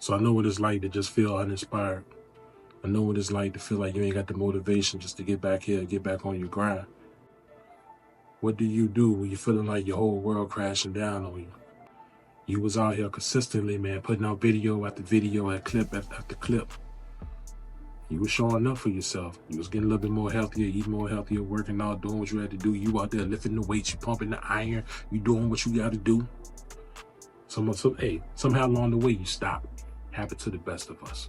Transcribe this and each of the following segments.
So I know what it's like to just feel uninspired. I know what it's like to feel like you ain't got the motivation just to get back here, get back on your grind. What do you do when you're feeling like your whole world crashing down on you? You was out here consistently, man, putting out video after video and clip after clip. You was showing up for yourself. You was getting a little bit more healthier, eating more healthier, working out, doing what you had to do. You out there lifting the weights, you pumping the iron, you doing what you got to do. Somehow along the way, you stop. Happened to the best of us.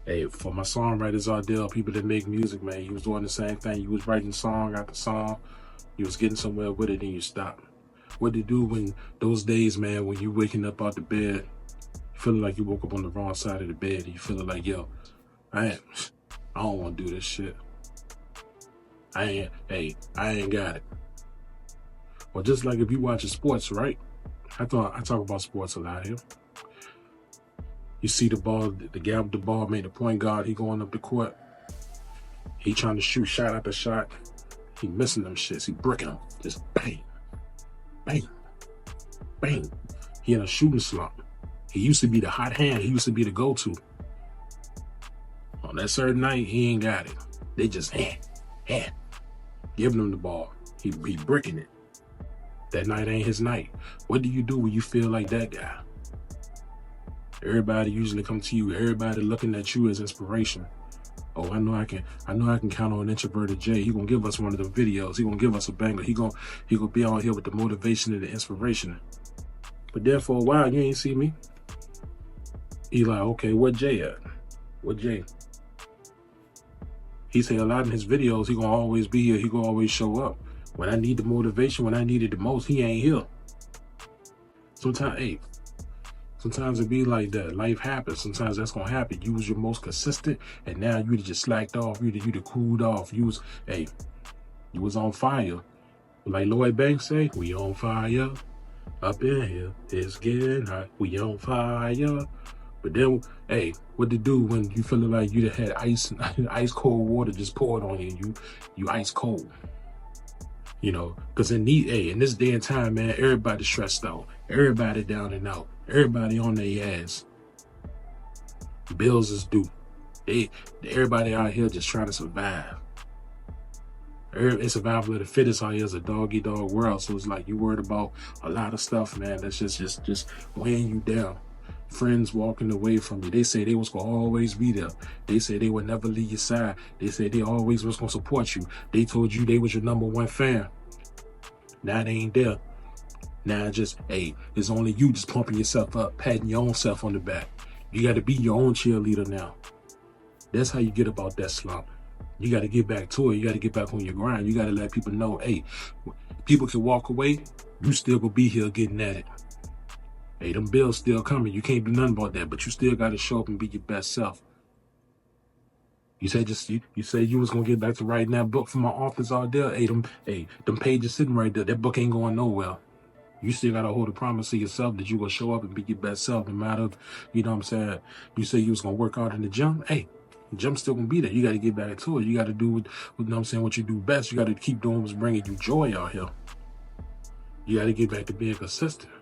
Hey, for my songwriters out there, people that make music, man, you was doing the same thing. You was writing song after song. You was getting somewhere with it, and you stopped. What to do when those days, man, when you waking up out the bed, feeling like you woke up on the wrong side of the bed, and you feeling like, yo, I don't want to do this shit. I ain't got it. Well, just like if you watching sports, right? I talk about sports a lot here. You see the ball, the guy with the ball, made the point guard, he going up the court. He trying to shoot shot after shot. He missing them shits. He bricking them. Just bang, bang, bang. He in a shooting slump. He used to be the hot hand. He used to be the go-to. On that certain night, he ain't got it. They just giving him the ball. He bricking it. That night ain't his night. What do you do when you feel like that guy? Everybody usually come to you. Everybody looking at you as inspiration. Oh, I know I can count on Introverted J. He gonna give us one of them videos. He gonna give us a banger. He gonna be out here with the motivation and the inspiration. But then for a while, you ain't see me. He like, okay, where Jay at? Where Jay? He say a lot in his videos, he gonna always be here. He gonna always show up. When I need the motivation, when I need it the most, he ain't here. Sometimes it be like that. Life happens. Sometimes that's gonna happen. You was your most consistent, and now you just slacked off. You cooled off. You was on fire. Like Lloyd Banks say, we on fire. Up in here, it's getting hot. We on fire. But then, what to do when you feeling like you had ice cold water just poured on you? You ice cold. You know, because in this day and time, man, everybody stressed out. Everybody down and out. Everybody on their ass. Bills is due. Everybody out here just trying to survive. It's survival of the fittest out here. It's a dog-eat-dog world. So it's like you worried about a lot of stuff, man. That's just weighing you down. Friends walking away from you. They say they was gonna always be there. They say they would never leave your side. They say they always was gonna support you. They told you they was your #1 fan. Now they ain't there. Now it's only you just pumping yourself up, patting your own self on the back. You got to be your own cheerleader now. That's how you get about that slump. You got to get back to it. You got to get back on your grind. You got to let people know, people can walk away. You still gonna be here getting at it. Them bills still coming. You can't do nothing about that, but you still got to show up and be your best self. You say you was gonna get back to writing that book for my authors out there. Them pages sitting right there. That book ain't going nowhere. You still gotta hold a promise to yourself that you gonna show up and be your best self, no matter, you know what I'm saying. You say you was gonna work out in the gym. The gym's still gonna be there. You gotta get back to it. You gotta do what you do best. You gotta keep doing what's bringing you joy out here. You gotta get back to being consistent.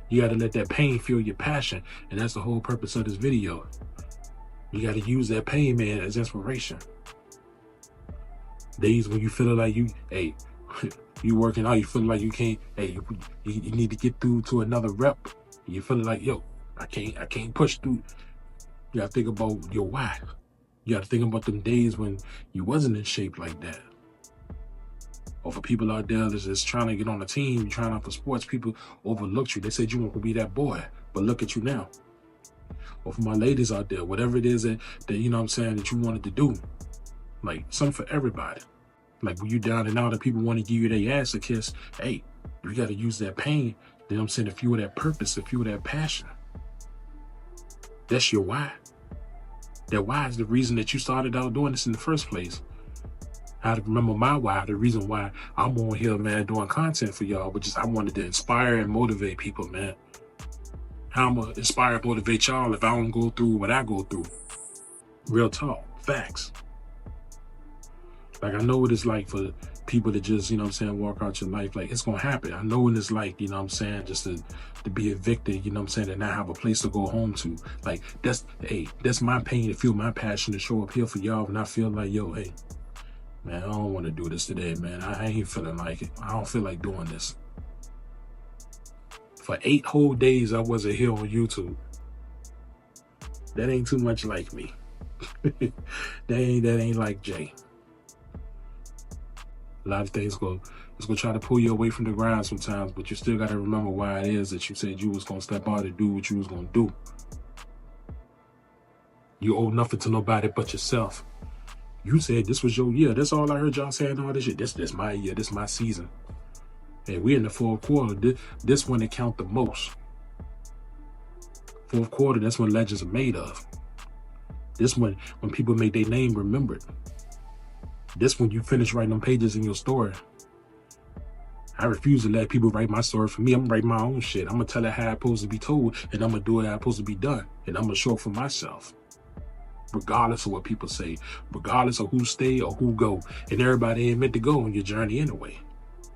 You gotta let that pain fuel your passion, and that's the whole purpose of this video. You got to use that pain, man, as inspiration. Days when you feel like you working out, you feel like you can't, you need to get through to another rep. You feeling like, yo, I can't push through. You got to think about your why. You got to think about them days when you wasn't in shape like that. Or for people out there that's just trying to get on a team, you're trying out for sports, people overlooked you. They said you weren't going to be that boy, but look at you now. Or for my ladies out there, whatever it is that you know what I'm saying, that you wanted to do. Like, something for everybody. Like, when you down and out and people want to give you their ass a kiss, you got to use that pain, you know what I'm saying, to fuel that purpose, to fuel that passion. That's your why. That why is the reason that you started out doing this in the first place. I remember my why, the reason why I'm on here, man, doing content for y'all, but I wanted to inspire and motivate people, man. How I'm going to inspire and motivate y'all if I don't go through what I go through? Real talk. Facts. Like, I know what it's like for people that just, you know what I'm saying, walk out your life. Like, it's gonna happen. I know what it's like, you know what I'm saying, just to be evicted, you know what I'm saying, and not have a place to go home to. Like, that's my pain, to feel my passion, to show up here for y'all when I feel like, yo, hey, man, I don't want to do this today, man. I ain't feeling like it. I don't feel like doing this. For 8 whole days, I wasn't here on YouTube. That ain't too much like me. that ain't like Jay. A lot of things it's gonna try to pull you away from the grind sometimes, but you still gotta remember why it is that you said you was gonna step out and do what you was gonna do. You owe nothing to nobody but yourself. You said this was your year. That's all I heard y'all saying all this shit. This my year. This my season. Hey, we in the fourth quarter. This one that count the most. Fourth quarter, that's when legends are made of. This when people make their name remembered. This when you finish writing them pages in your story. I refuse to let people write my story for me. I'm gonna write my own shit. I'm gonna tell it how it's supposed to be told, and I'm gonna do it how it's supposed to be done. And I'm gonna show up for myself. Regardless of what people say, regardless of who stay or who go. And everybody ain't meant to go on your journey anyway.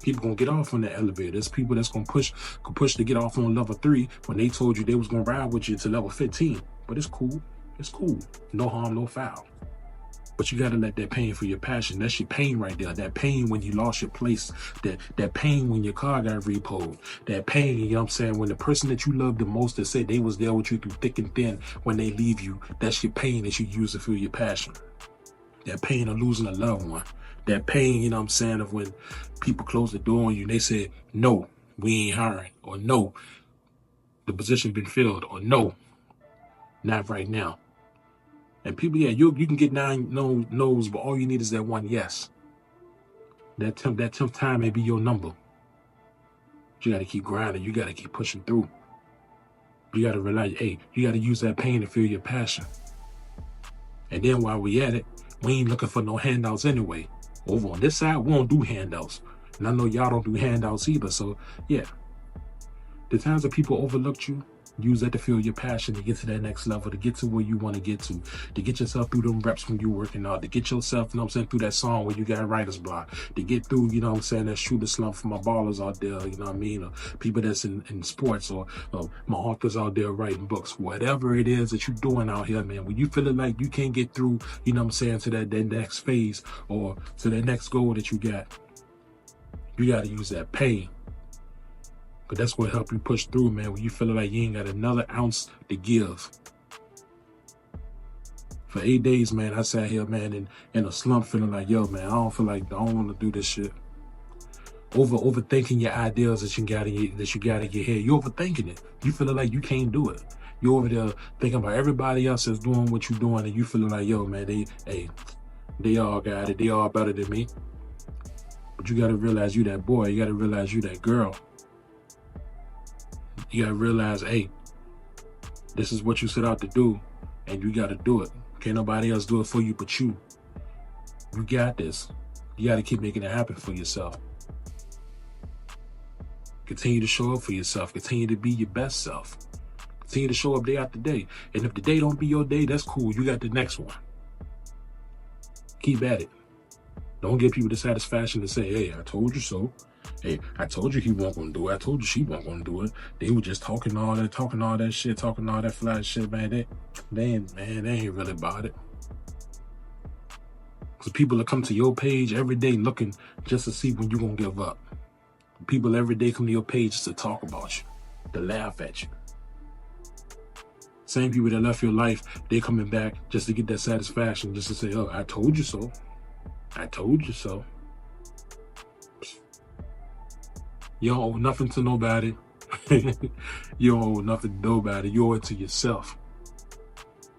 People gonna get off on the elevator. There's people that's gonna push to get off on level 3 when they told you they was gonna ride with you to level 15. But it's cool. It's cool. No harm, no foul. But you gotta let that pain for your passion. That's your pain right there. That pain when you lost your place. That pain when your car got repoed. That pain, you know what I'm saying, when the person that you love the most that said they was there with you through thick and thin, when they leave you, that's your pain that you use to feel your passion. That pain of losing a loved one. That pain, you know what I'm saying, of when people close the door on you and they say, no, we ain't hiring. Or no, the position been filled. Or no, not right now. And people, yeah, you can get 9 no's, but all you need is that one yes. That 10th time may be your number. But you got to keep grinding. You got to keep pushing through. You got to realize, hey, you got to use that pain to feel your passion. And then while we at it, we ain't looking for no handouts anyway. Over on this side, we don't do handouts. And I know y'all don't do handouts either. So, yeah. The times that people overlooked you, use that to feel your passion, to get to that next level, to get to where you want to get yourself through them reps when you're working out, to get yourself, you know what I'm saying, through that song where you got writer's block, to get through, you know what I'm saying, that shoot the slump for my ballers out there, you know what I mean, or people that's in sports, or my authors out there writing books, whatever it is that you're doing out here, man, when you feeling like you can't get through, you know what I'm saying, to that next phase or to that next goal that you got to use that pain. But that's what help you push through, man, when you feel like you ain't got another ounce to give. For 8 days, man, I sat here, man, in a slump feeling like, yo, man, I don't want to do this shit. Overthinking your ideas that you got in your head. You're overthinking it. You feeling like you can't do it. You're over there thinking about everybody else that's doing what you're doing, and you feeling like, yo, man, they all got it. They all better than me. But you got to realize you that boy. You got to realize you that girl. You gotta realize, hey, this is what you set out to do, and you gotta do it. Can't nobody else do it for you but you. You got this. You gotta keep making it happen for yourself. Continue to show up for yourself. Continue to be your best self. Continue to show up day after day. And if the day don't be your day, that's cool. You got the next one. Keep at it. Don't give people the satisfaction to say, hey, I told you so. Hey, I told you he wasn't gonna do it. I told you she wasn't gonna do it. They were just talking all that shit, talking all that fly shit, man. They ain't really about it. Because people will come to your page every day looking just to see when you gonna give up. People every day come to your page just to talk about you, to laugh at you. Same people that left your life, they coming back just to get that satisfaction, just to say, oh, I told you so. I told you so. You don't owe nothing to nobody. You don't owe nothing to nobody. You owe it to yourself.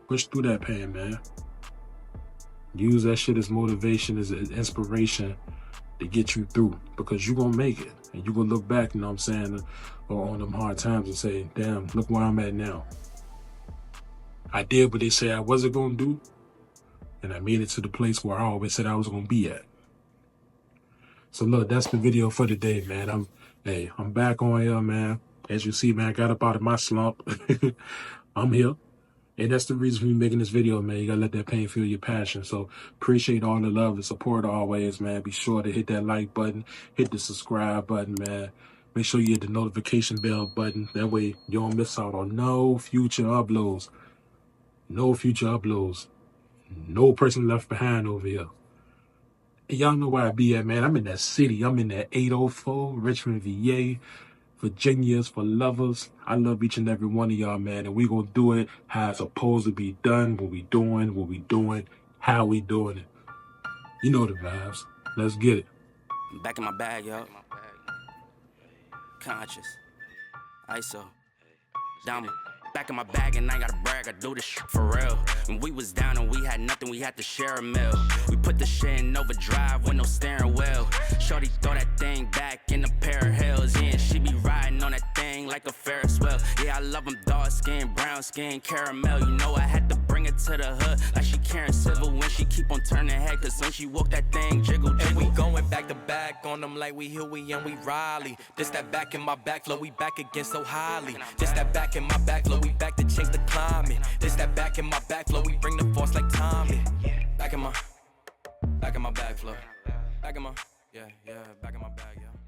Push through that pain, man. Use that shit as motivation, as inspiration to get you through. Because you're going to make it. And you're going to look back, you know what I'm saying, on them hard times and say, damn, look where I'm at now. I did what they said I wasn't going to do. And I made it to the place where I always said I was going to be at. So look, that's the video for today, man. I'm back on here, man. As you see, man, I got up out of my slump. I'm here. And that's the reason for me making this video, man. You gotta let that pain fuel your passion. So appreciate all the love and support always, man. Be sure to hit that like button, hit the subscribe button, man. Make sure you hit the notification bell button. That way you don't miss out on no future uploads. No future uploads. No person left behind over here. And y'all know where I be at, man. I'm in that city. I'm in that 804, Richmond, VA. Virginia's for lovers. I love each and every one of y'all, man. And we gonna do it how it's supposed to be done. What we doing, how we doing it. You know the vibes. Let's get it. I'm back in my bag, yo. Conscious. ISO. Down back in my bag and I ain't gotta brag, I do this shit for real. When we was down and we had nothing, we had to share a meal. We put the shit in overdrive with no steering wheel. Shorty throw that thing back in a pair of heels. Yeah, and she be riding on that thing like a Ferris wheel. Yeah, I love them dark skin, brown skin, caramel. You know I had to bring it to the hood like she Karen Civil when she keep on turning head. Cause when she walk that thing, jiggle, jiggle. And we going back to back on them like we Huey and we Riley. This that back in my back flow, we back again so highly. This that back in my back flow, we back to change the climate. This that back in my back flow, we bring the force like Tommy. Back in my back flow. Back in my, yeah, back in my bag, yeah.